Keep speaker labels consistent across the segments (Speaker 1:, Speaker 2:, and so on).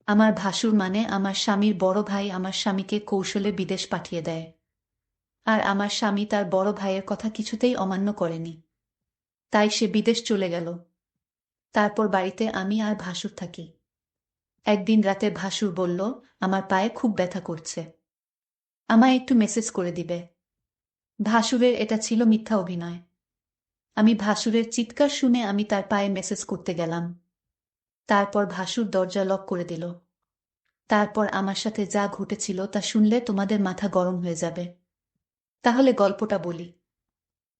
Speaker 1: আমার ভাসুর মানে আমার স্বামীর বড় ভাই আমার স্বামীকে কৌশলে বিদেশ পাঠিয়ে দেয়। আর আমার স্বামী তার বড় ভাইয়ের কথা কিছুতেই অমান্য করেনি। তাই সে বিদেশ চলে গেল। তারপর বাড়িতে আমি আর ভাসুর থাকি। একদিন রাতে ভাসুর বলল, আমার পায়ে খুব ব্যথা করছে, আমায় একটু মেসেজ করে দিবে। ভাসুরের এটা ছিল মিথ্যা অভিনয়। আমি ভাসুরের চিৎকার শুনে আমি তার পায়ে মেসেজ করতে গেলাম। তারপর ভাসুর দরজা লক করে দিল। তারপর আমার সাথে যা ঘটেছিল তা শুনলে তোমাদের মাথা গরম হয়ে যাবে। তাহলে গল্পটা বলি।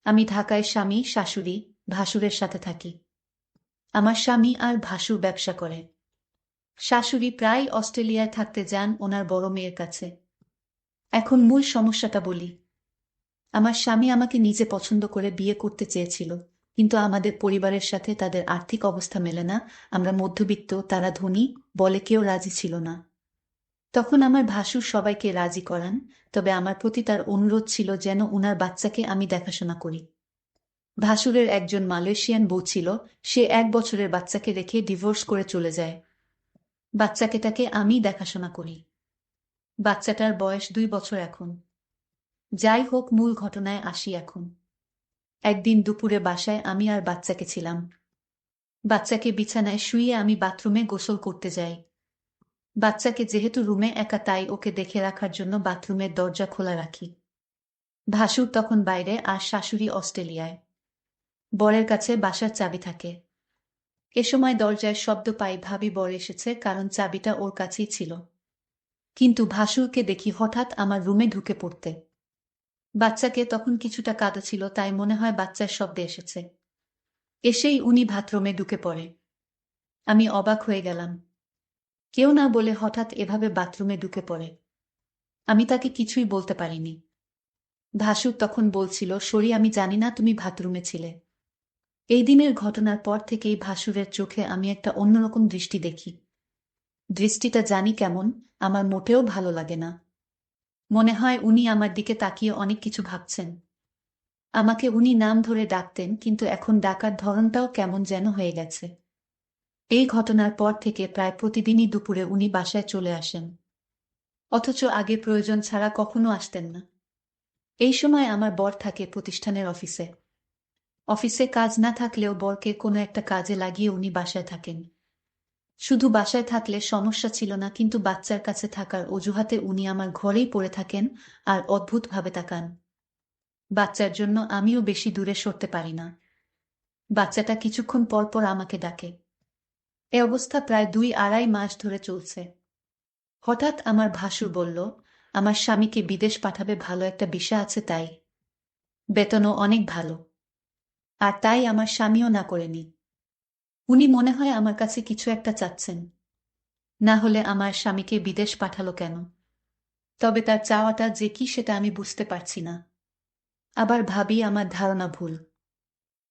Speaker 1: আমি ঢাকায় স্বামী, শাশুড়ি, ভাসুরের সাথে থাকি। আমার স্বামী আর ভাসুর ব্যবসা করে। শাশুড়ি প্রায় অস্ট্রেলিয়ায় থাকতে যান ওনার বড় মেয়ের কাছে। এখন মূল সমস্যাটা বলি। আমার স্বামী আমাকে নিজে পছন্দ করে বিয়ে করতে চেয়েছিল, কিন্তু আমাদের পরিবারের সাথে তাদের আর্থিক অবস্থা মেলে না। আমরা মধ্যবিত্ত, তারা ধনী, বলে কেউ রাজি ছিল না। তখন আমার ভাসুর সবাইকে রাজি করান, তবে আমার প্রতি তার অনুরোধ ছিল যেন উনার বাচ্চাকে আমি দেখাশোনা করি। ভাসুরের একজন মালয়েশিয়ান বউ ছিল, সে 1 বছরের বাচ্চাকে রেখে ডিভোর্স করে চলে যায়। বাচ্চাকেটাকে আমি দেখাশোনা করি। বাচ্চাটার বয়স 2 বছর এখন। যাই হোক, মূল ঘটনায় আসি এখন। একদিন দুপুরে বাসায় আমি আর বাচ্চাকে ছিলাম। বাচ্চাকে বিছানায় শুইয়ে আমি বাথরুমে গোসল করতে যাই। বাচ্চাকে যেহেতু রুমে একা, তাই ওকে দেখে রাখার জন্য বাথরুমের দরজা খোলা রাখি। ভাসুর তখন বাইরে আর শাশুড়ি অস্ট্রেলিয়ায়। বরের কাছে বাসার চাবি থাকে। এ সময় দরজায় শব্দ পাই, ভাবি বর এসেছে, কারণ চাবিটা ওর কাছেই ছিল। কিন্তু ভাসুরকে দেখি হঠাৎ আমার রুমে ঢুকে পড়তে। বাচ্চাকে তখন কিছুটা কাঁদা ছিল, তাই মনে হয় বাচ্চার শব্দে এসেছে। এসেই উনি বাথরুমে ঢুকে পড়ে। আমি অবাক হয়ে গেলাম। কেউ না বলে হঠাৎ এভাবে বাথরুমে ঢুকে পড়ে। আমি তাকে কিছুই বলতে পারিনি। ভাসুর তখন বলছিল, সরি, আমি জানি না তুমি বাথরুমে ছিলে। এই দিনের ঘটনার পর থেকেই ভাসুরের চোখে আমি একটা অন্যরকম দৃষ্টি দেখি। দৃষ্টিটা জানি কেমন, আমার মোটেও ভালো লাগে না। মনে হয় উনি আমার দিকে তাকিয়ে অনেক কিছু ভাবছেন। আমাকে উনি নাম ধরে ডাকতেন, কিন্তু এখন ডাকার ধরনটাও কেমন যেন হয়ে গেছে। এই ঘটনার পর থেকে প্রায় প্রতিদিনই দুপুরে উনি বাসায় চলে আসেন, অথচ আগে প্রয়োজন ছাড়া কখনো আসতেন না। এই সময় আমার বর থাকে প্রতিষ্ঠানের অফিসে। অফিসে কাজ না থাকলেও বরকে কোনো একটা কাজে লাগিয়ে উনি বাসায় থাকেন। শুধু বাসায় থাকলে সমস্যা ছিল না, কিন্তু বাচ্চার কাছে থাকার অজুহাতে উনি আমার ঘরেই পড়ে থাকেন আর অদ্ভুতভাবে তাকান। বাচ্চার জন্য আমিও বেশি দূরে সরতে পারি না। বাচ্চাটা কিছুক্ষণ পর পর আমাকে ডাকে। এ অবস্থা প্রায় 2-2.5 মাস ধরে চলছে। হঠাৎ আমার ভাসুর বলল, আমার স্বামীকে বিদেশ পাঠাবে, ভালো একটা ভিসা আছে তাই। বেতনও অনেক ভালো। আর তাই আমার স্বামীও না করেনি। উনি মনে হয় আমার কাছে কিছু একটা চাচ্ছেন। না হলে আমার স্বামীকে বিদেশ পাঠালো কেন? তবে তার চাওয়াটা যে কি সেটা আমি বুঝতে পারছি না। আবার ভাবি আমার ধারণা ভুল,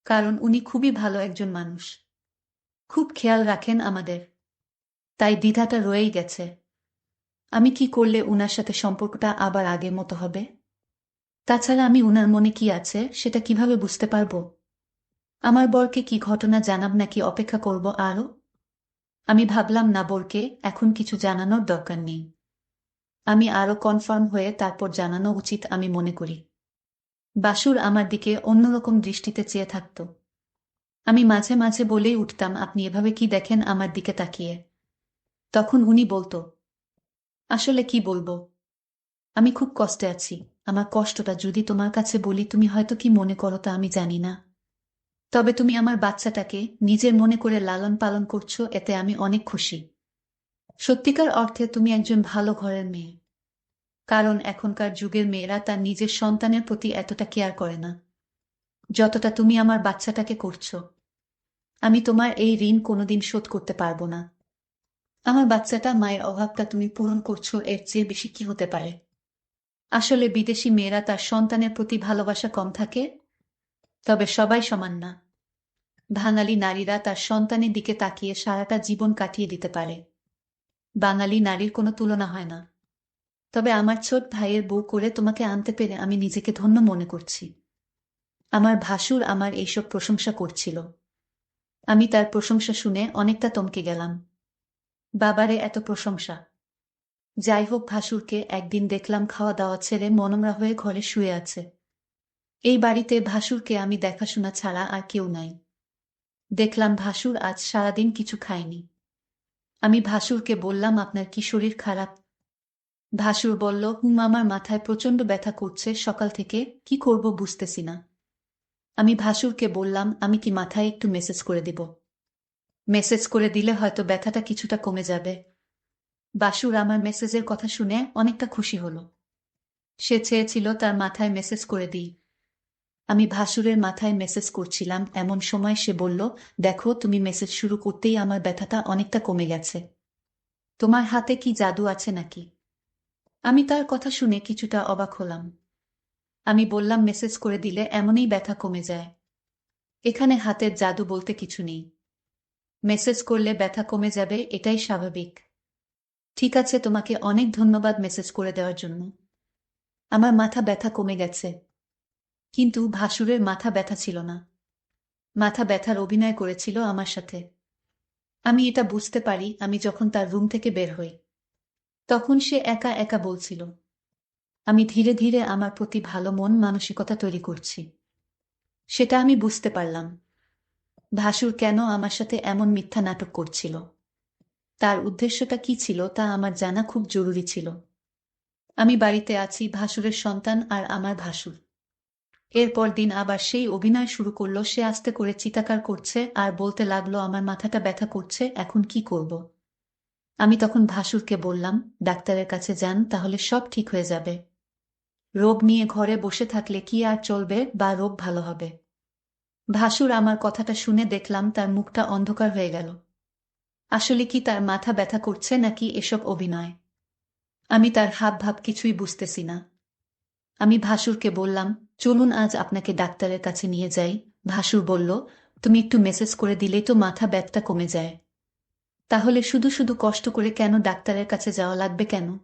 Speaker 1: কারণ উনি খুবই ভালো একজন মানুষ, খুব খেয়াল রাখেন আমাদের। তাই দ্বিধাটা রয়েই গেছে। আমি কি করলে উনার সাথে সম্পর্কটা আবার আগের মতো হবে? তাছাড়া আমি উনার মনে কি আছে সেটা কিভাবে বুঝতে পারবো? আমার বরকে কি ঘটনা জানাব, নাকি অপেক্ষা করব আরো? আমি ভাবলাম না, বরকে এখন কিছু জানানোর দরকার নেই। আমি আরো কনফার্ম হয়ে তারপর জানানো উচিত আমি মনে করি। বাসুর আমার দিকে অন্যরকম দৃষ্টিতে চেয়ে থাকত। আমি মাঝে মাঝে বলেই উঠতাম, আপনি এভাবে কি দেখেন আমার দিকে তাকিয়ে? তখন উনি বলতো, আসলে কি বলবো, আমি খুব কষ্টে আছি। আমার কষ্টটা যদি তোমার কাছে বলি তুমি হয়তো কি মনে করো তা আমি জানি না। তবে তুমি আমার বাচ্চাটাকে নিজের মনে করে লালন পালন করছো, এতে আমি অনেক খুশি। সত্যিকার অর্থে তুমি একজন ভালো ঘরের মেয়ে। কারণ এখনকার যুগের মেয়েরা তার নিজের সন্তানের প্রতি এতটা কেয়ার করে না, যতটা তুমি আমার বাচ্চাটাকে করছো। আমি তোমার এই ঋণ কোনোদিন শোধ করতে পারবো না। আমার বাচ্চাটা, মায়ের অভাবটা তুমি পূরণ করছো, এর চেয়ে বেশি কি হতে পারে? আসলে বিদেশি মেয়েরা তার সন্তানের প্রতি ভালোবাসা কম থাকে, তবে সবাই সমান না। বাঙালি নারীরা তার সন্তানের দিকে তাকিয়ে সারাটা জীবন কাটিয়ে দিতে পারে। বাঙালি নারীর কোনো তুলনা হয় না। তবে আমার ছোট ভাইয়ের বউ করে তোমাকে আনতে পেরে আমি নিজেকে ধন্য মনে করছি। আমার ভাসুর আমার এইসব প্রশংসা করছিল। আমি তার প্রশংসা শুনে অনেকটা থমকে গেলাম। বাবারে এত প্রশংসা! যাই হোক, ভাসুরকে একদিন দেখলাম খাওয়া দাওয়া ছেড়ে মনমরা হয়ে ঘরে শুয়ে আছে। এই বাড়িতে ভাসুরকে আমি দেখাশোনা ছাড়া আর কেউ নাই। দেখলাম ভাসুর আজ সারাদিন কিছু খায়নি। আমি ভাসুরকে বললাম, আপনার কি শরীর খারাপ? ভাসুর বলল, আমার মাথায় প্রচণ্ড ব্যথা করছে সকাল থেকে, কি করব বুঝতেছি না। আমি ভাসুরকে বললাম, আমি কি মাথায় একটু মেসেজ করে দিব? মেসেজ করে দিলে হয়তো ব্যথাটা কিছুটা কমে যাবে। ভাসুর আমার মেসেজের কথা শুনে অনেকটা খুশি হলো। সে চেয়েছিল তার মাথায় মেসেজ করে দিই। আমি ভাসুরের মাথায় মেসেজ করছিলাম, এমন সময় সে বলল, দেখো তুমি মেসেজ শুরু করতেই আমার ব্যথাটা অনেকটা কমে গেছে। তোমার হাতে কি জাদু আছে নাকি? আমি তার কথা শুনে কিছুটা অবাক হলাম। আমি বললাম, মেসেজ করে দিলে এমনই ব্যথা কমে যায়। এখানে হাতের জাদু বলতে কিছু নেই। মেসেজ করলে ব্যথা কমে যাবে, এটাই স্বাভাবিক। ঠিক আছে, তোমাকে অনেক ধন্যবাদ মেসেজ করে দেওয়ার জন্য। আমার মাথা ব্যথা কমে গেছে। কিন্তু ভাসুরের মাথা ব্যথা ছিল না। মাথা ব্যথার অভিনয় করেছিল আমার সাথে। আমি এটা বুঝতে পারি আমি যখন তার রুম থেকে বের হই। তখন সে একা একা বলছিল। আমি ধীরে ধীরে আমার প্রতি ভালো মন মানসিকতা তৈরি করছি। সেটা আমি বুঝতে পারলাম। ভাসুর কেন আমার সাথে এমন মিথ্যা নাটক করছিল? তার উদ্দেশ্যটা কি ছিল তা আমার জানা খুব জরুরি ছিল। আমি বাড়িতে আছি, ভাসুরের সন্তান আর আমার ভাসুর। এরপর দিন আবার সেই অভিনয় শুরু করলো। সে আস্তে করে চিৎকার করছে আর বলতে লাগলো, আমার মাথাটা ব্যথা করছে, এখন কি করব? আমি তখন ভাসুরকে বললাম, ডাক্তারের কাছে যান, তাহলে সব ঠিক হয়ে যাবে। রোগ নিয়ে ঘরে বসে থাকলে কি আর চলবে, বা রোগ ভালো হবে? ভাসুর আমার কথাটা শুনে দেখলাম তার মুখটা অন্ধকার হয়ে গেল। আসলে কি তার মাথা ব্যথা করছে নাকি এসব অভিনয়? আমি তার হাবভাব কিছুই বুঝতেছি না। আমি ভাসুরকে বললাম, চলুন আজ আপনাকে ডাক্তারের কাছে নিয়ে যাই। ভাসুর বলল, তুমি একটু মেসেজ করে দিলেই তো মাথা ব্যথা কমে যায়। তাহলে শুধু শুধু কষ্ট করে কেন ডাক্তারের কাছে যাওয়া লাগবে কেন?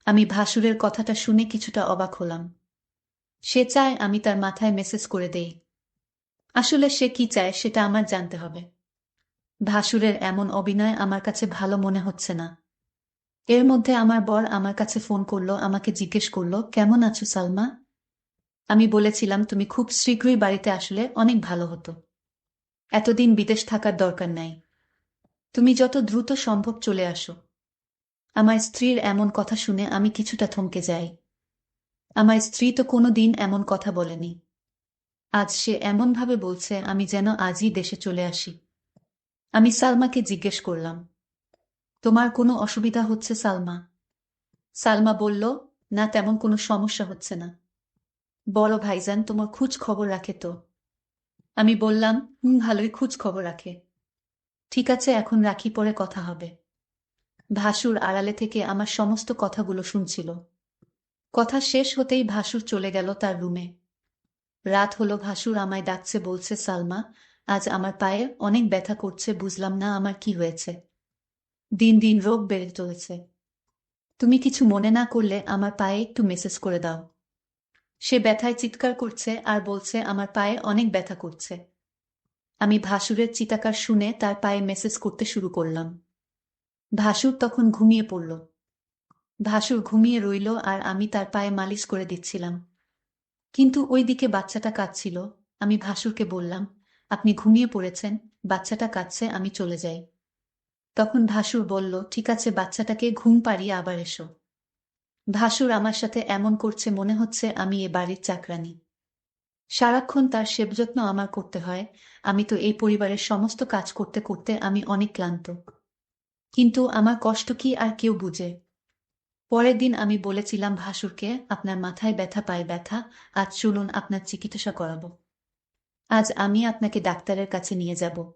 Speaker 1: আমি ভাসুরের কথাটা শুনে কিছুটা অবাক হলাম। সে চায় আমি তার মাথায় মেসেজ করে দেই। আসলে সে কি চায় সেটা আমার জানতে হবে। ভাসুরের এমন অভিনয় আমার কাছে ভালো মনে হচ্ছে না। এর মধ্যে আমার বর আমার কাছে ফোন করলো, আমাকে জিজ্ঞেস করলো, কেমন আছো সালমা? আমি বলেছিলাম, তুমি খুব শীঘ্রই বাড়িতে আসলে অনেক ভালো হতো। এতদিন বিদেশ থাকার দরকার নাই। তুমি যত দ্রুত সম্ভব চলে আসো। আমার স্ত্রীর এমন কথা শুনে আমি কিছুটা থমকে যাই। আমার স্ত্রী তো কোনোদিন এমন কথা বলেনি। আজ সে এমনভাবে বলছে আমি যেন আজই দেশে চলে আসি। আমি সালমাকে জিজ্ঞেস করলাম, তোমার কোনো অসুবিধা হচ্ছে সালমা? সালমা বলল, না তেমন কোনো সমস্যা হচ্ছে না। বড় ভাইজান তোমার খোঁজ খবর রাখে তো? আমি বললাম, ভালোই খোঁজ খবর রাখে। ঠিক আছে, এখন রাখি, পরে কথা হবে। ভাসুর আড়ালে থেকে আমার সমস্ত কথাগুলো শুনছিল। কথা শেষ হতেই ভাসুর চলে গেল তার রুমে। রাত হলো, ভাসুর আমায় ডাকছে, বলছে, সালমা, আজ আমার পায়ে অনেক ব্যথা করছে, বুঝলাম না আমার কি হয়েছে। দিন দিন রোগ বেড়ে চলেছে। তুমি কিছু মনে না করলে আমার পায়ে একটু মেসেজ করে দাও। সে ব্যথায় চিৎকার করছে আর বলছে আমার পায়ে অনেক ব্যথা করছে। আমি ভাসুরের চিৎকার শুনে তার পায়ে মেসেজ করতে শুরু করলাম। ভাসুর তখন ঘুমিয়ে পড়ল। ভাসুর ঘুমিয়ে রইল আর আমি তার পায়ে মালিশ করে দিচ্ছিলাম। কিন্তু ওইদিকে বাচ্চাটা কাঁদছিল। আমি ভাসুরকে বললাম, আপনি ঘুমিয়ে পড়েছেন, বাচ্চাটা কাঁদছে, আমি চলে যাই। তখন ভাসুর বলল, ঠিক আছে, বাচ্চাটাকে ঘুম পাড়িয়ে আবার এসো। ভাসুর আমার সাথে এমন করছে মনে হচ্ছে আমি এ বাড়ির চাকরানী। সারাক্ষণ তার সেবযত্ন আমার করতে হয়। আমি তো এই পরিবারের সমস্ত কাজ করতে করতে আমি অনেক ক্লান্ত। কিন্তু আমার কষ্ট কি আর কেউ বুঝে? পরের দিন আমি বলেছিলাম ভাসুরকে, আপনার মাথায় ব্যথা, পায়ে ব্যথা, আজ চলুন আপনার চিকিৎসা করাবো। আজ আমি আপনাকে ডাক্তারের কাছে নিয়ে যাব।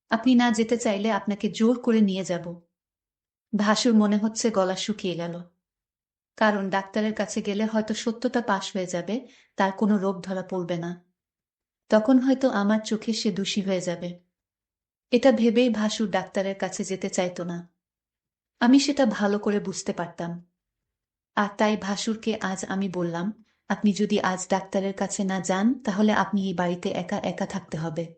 Speaker 1: আপনি না যেতে চাইলে আপনাকে জোর করে নিয়ে যাব। ভাসুর মনে হচ্ছে গলা শুকিয়ে গেল। কারণ ডাক্তারের কাছে গেলে হয়তো সত্যটা পাশ হয়ে যাবে, তার কোনো রোগ ধরা পড়বে না। তখন হয়তো আমার চোখে সে দোষী হয়ে যাবে। এটা ভেবেই ভাসুর ডাক্তারের কাছে যেতে চাইতো না। আমি সেটা ভালো করে বুঝতে পারতাম। আর তাই ভাসুরকে আজ আমি বললাম, আপনি যদি আজ ডাক্তারের কাছে না যান তাহলে আপনি এই বাড়িতে একা একা থাকতে হবে।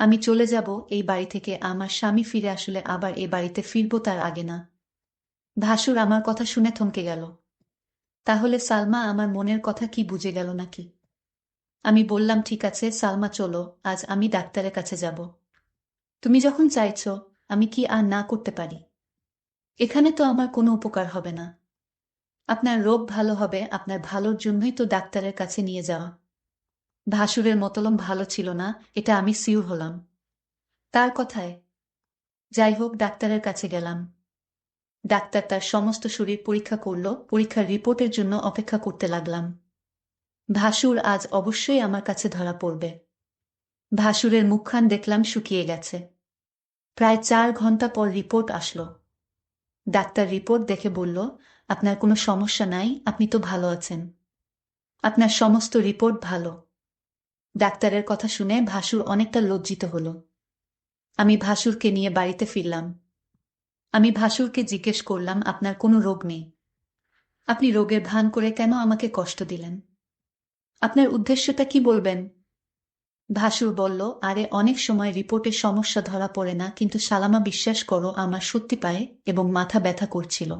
Speaker 1: আমি চলে যাব এই বাড়ি থেকে, আমার স্বামী ফিরে আসলে আবার এ বাড়িতে ফিরব তার আগে না। ভাসুর আমার কথা শুনে থমকে গেল। তাহলে সালমা আমার মনের কথা কি বুঝে গেল নাকি? আমি বললাম, ঠিক আছে সালমা, চলো, আজ আমি ডাক্তারের কাছে যাব। তুমি যখন চাইছ, আমি কি আর না করতে পারি? এখানে তো আমার কোনো উপকার হবে না। আপনার রোগ ভালো হবে, আপনার ভালোর জন্যই তো ডাক্তারের কাছে নিয়ে যাওয়া। ভাসুরের মতলব ভালো ছিল না, এটা আমি সিউর হলাম তার কথায়। যাই হোক, ডাক্তারের কাছে গেলাম। ডাক্তার তার সমস্ত শরীর পরীক্ষা করল, পরীক্ষার রিপোর্টের জন্য অপেক্ষা করতে লাগলাম। ভাসুর আজ অবশ্যই আমার কাছে ধরা পড়বে। ভাসুরের মুখখান দেখলাম শুকিয়ে গেছে। প্রায় 4 ঘন্টা পর রিপোর্ট আসলো। ডাক্তার রিপোর্ট দেখে বলল, আপনার কোনো সমস্যা নাই, আপনি তো ভালো আছেন। আপনার সমস্ত রিপোর্ট ভালো। ডাক্তারের কথা শুনে ভাসুর অনেকটা লজ্জিত হল। আমি ভাসুরকে নিয়ে বাড়িতে ফিরলাম। আমি ভাসুরকে জিজ্ঞেস করলাম, আপনার কোনো রোগ নেই, আপনি রোগের ভান করে কেন আমাকে কষ্ট দিলেন? আপনার উদ্দেশ্যটা কি বলবেন? ভাসুর বলল, আরে অনেক সময় রিপোর্টে সমস্যা ধরা পড়ে না, কিন্তু সালামা বিশ্বাস করো, আমার সত্যি পায়ে এবং মাথা ব্যথা করছিল।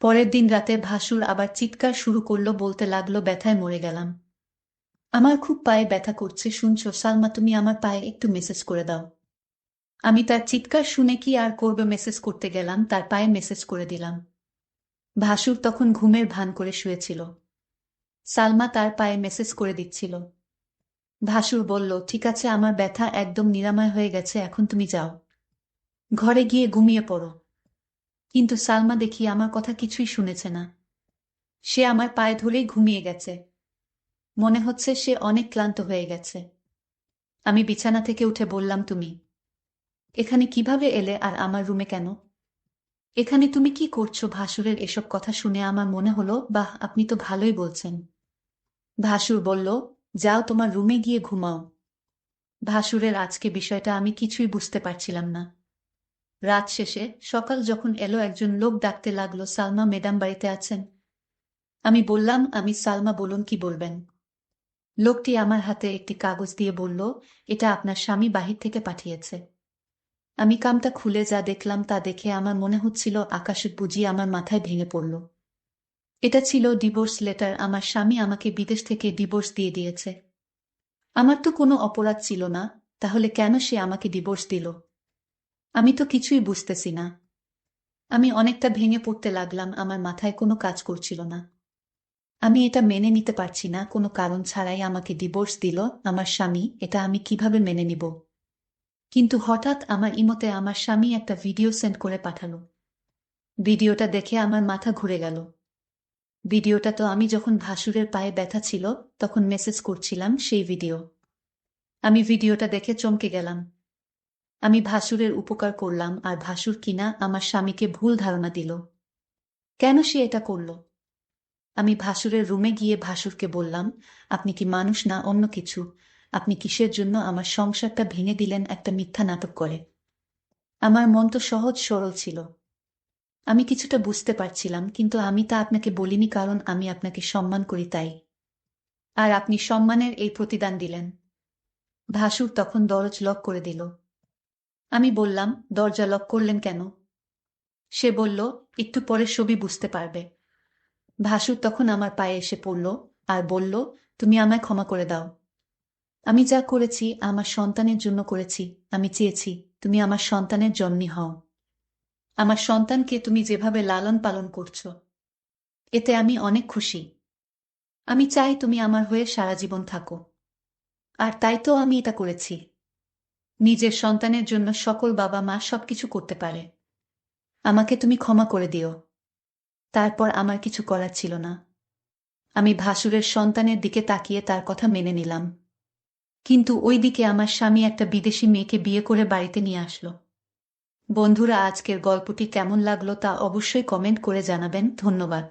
Speaker 1: পরের দিন রাতে ভাসুর আবার চিৎকার শুরু করলো, বলতে লাগলো, ব্যথায় মরে গেলাম, আমার খুব পায়ে ব্যথা করছে, শুনছো সালমা, তুমি আমার পায়ে একটু মেসেজ করে দাও। আমি তার চিৎকার শুনে কি আর করবে, মেসেজ করতে গেলাম, তার পায়ে মেসেজ করে দিলাম। ভাসুর তখন ঘুমের ভান করে শুয়েছিল। সালমা তার পায়ে মেসেজ করে দিচ্ছিল। ভাসুর বলল, ঠিক আছে, আমার ব্যথা একদম নিরাময় হয়ে গেছে, এখন তুমি যাও, ঘরে গিয়ে ঘুমিয়ে পড়ো। কিন্তু সালমা দেখি আমার কথা কিছুই শুনেছে না। সে আমার পায়ে ধরেই ঘুমিয়ে গেছে। মনে হচ্ছে সে অনেক ক্লান্ত হয়ে গেছে। আমি বিছানা থেকে উঠে বললাম, তুমি এখানে কিভাবে এলে, আর আমার রুমে কেন? এখানে তুমি কি করছো? ভাসুরের এসব কথা শুনে আমার মনে হলো, বাহ, আপনি তো ভালোই বলছেন। ভাসুর বলল, যাও তোমার রুমে গিয়ে ঘুমাও। ভাসুরের আজকে বিষয়টা আমি কিছুই বুঝতে পারছিলাম না। রাত শেষে সকাল যখন এলো, একজন লোক ডাকতে লাগলো, সালমা ম্যাডাম বাড়িতে আছেন? আমি বললাম, আমি সালমা, বলুন কি বলবেন। লোকটি আমার হাতে একটি কাগজ দিয়ে বলল, এটা আপনার স্বামী বাহির থেকে পাঠিয়েছে। আমি কামটা খুলে যা দেখলাম তা দেখে আমার মনে হচ্ছিল আকাশের বুঝি আমার মাথায় ভেঙে পড়ল। এটা ছিল ডিভোর্স লেটার। আমার স্বামী আমাকে বিদেশ থেকে ডিভোর্স দিয়ে দিয়েছে। আমার তো কোনো অপরাধ ছিল না, তাহলে কেন সে আমাকে ডিভোর্স দিল? আমি তো কিছুই বুঝতেছি না। আমি অনেকটা ভেঙে পড়তে লাগলাম, আমার মাথায় কোনো কাজ করছিল না। আমি এটা মেনে নিতে পারছি না, কোনো কারণ ছাড়াই আমাকে ডিভোর্স দিল আমার স্বামী, এটা আমি কিভাবে মেনে নিব? কিন্তু হঠাৎ আমার ইমোতে আমার স্বামী একটা ভিডিও সেন্ড করে পাঠালো। ভিডিওটা দেখে আমার মাথা ঘুরে গেল। ভিডিওটা তো আমি যখন ভাসুরের পায়ে ব্যথা ছিল তখন মেসেজ করছিলাম, সেই ভিডিও। আমি ভিডিওটা দেখে চমকে গেলাম। আমি ভাসুরের উপকার করলাম, আর ভাসুর কিনা আমার স্বামীকে ভুল ধারণা দিল। কেন সে এটা করল? আমি ভাসুরের রুমে গিয়ে ভাসুরকে বললাম, আপনি কি মানুষ না অন্য কিছু? আপনি কিসের জন্য আমার সংসারটা ভেঙে দিলেন একটা মিথ্যা নাটক করে? আমার মন তো সহজ সরল ছিল। আমি কিছুটা বুঝতে পারছিলাম, কিন্তু আমি তা আপনাকে বলিনি, কারণ আমি আপনাকে সম্মান করি তাই। আর আপনি সম্মানের এই প্রতিদান দিলেন। ভাসুর তখন দরজ লক করে দিল। আমি বললাম, দরজা লক করলেন কেন? সে বলল, একটু পরে সবই বুঝতে পারবে। ভাসুর তখন আমার পায়ে এসে পড়ল আর বলল, তুমি আমায় ক্ষমা করে দাও। আমি যা করেছি আমার সন্তানের জন্য করেছি। আমি চেয়েছি তুমি আমার সন্তানের জন্মই হও। আমার সন্তানকে তুমি যেভাবে লালন পালন করছো, এতে আমি অনেক খুশি। আমি চাই তুমি আমার হয়ে সারা জীবন থাকো। আর তাই তো আমি এটা করেছি। নিজের সন্তানের জন্য সকল বাবা মা সবকিছু করতে পারে। আমাকে তুমি ক্ষমা করে দিও। তারপর আমার কিছু করার ছিল না। আমি ভাসুরের সন্তানের দিকে তাকিয়ে তার কথা মেনে নিলাম। কিন্তু ওই দিকে আমার স্বামী একটা বিদেশি মেয়েকে বিয়ে করে বাড়িতে নিয়ে আসলো। বন্ধুরা, আজকের গল্পটি কেমন লাগলো তা অবশ্যই কমেন্ট করে জানাবেন। ধন্যবাদ।